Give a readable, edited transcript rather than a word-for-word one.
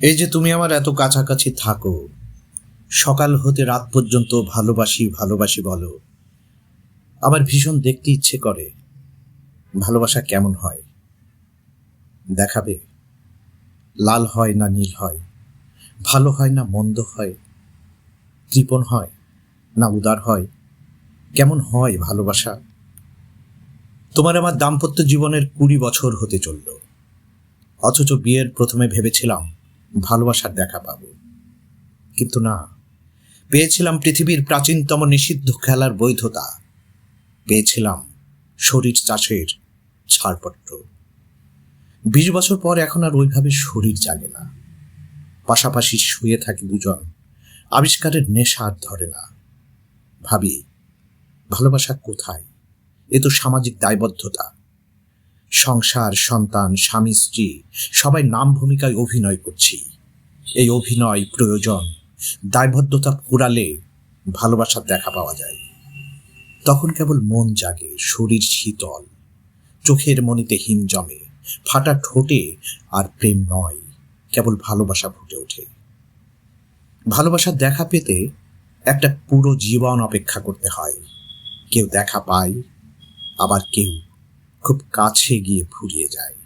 এই যে তুমি আমার এত কাছাকাছি থাকো, সকাল হতে রাত পর্যন্ত ভালোবাসি ভালোবাসি বলো, আমার ভীষণ দেখতে ইচ্ছে করে ভালোবাসা কেমন হয়। দেখাবে? লাল হয় না নীল হয়, ভালো হয় না মন্দ হয়, কৃপণ হয় না উদার হয়, কেমন হয় ভালোবাসা? তোমার আমার দাম্পত্য জীবনের 20 বছর হতে চলল, অথচ বিয়ের প্রথমে ভেবেছিলাম ভালোবাসার দেখা পাবো, কিন্তু না, পেয়েছিলাম পৃথিবীর প্রাচীনতম নিষিদ্ধ খেলার বৈধতা, পেয়েছিলাম শরীর চাষের ছাড়পত্র। 20 বছর পর এখন আর ওইভাবে শরীর জাগে না, পাশাপাশি শুয়ে থাকি দুজন, আবিষ্কারের নেশা আর ধরে না। ভাবি, ভালোবাসা কোথায়? এ তো সামাজিক দায়বদ্ধতা। সংসার, সন্তান, স্বামী, স্ত্রী সবাই নাম ভূমিকায় অভিনয় করছি। এই অভিনয় প্রয়োজন, দায়বদ্ধতা ফুরালে ভালোবাসার দেখা পাওয়া যায়। তখন কেবল মন জাগে, শরীর শীতল, চোখের মনিতে হিম জমে, ফাটা ঠোঁটে আর প্রেম নয়, কেবল ভালোবাসা ফুটে ওঠে। ভালোবাসার দেখা পেতে একটা পুরো জীবন অপেক্ষা করতে হয়। কেউ দেখা পায়, আবার কেউ খুব কাছে গিয়ে ফুরিয়ে যায়।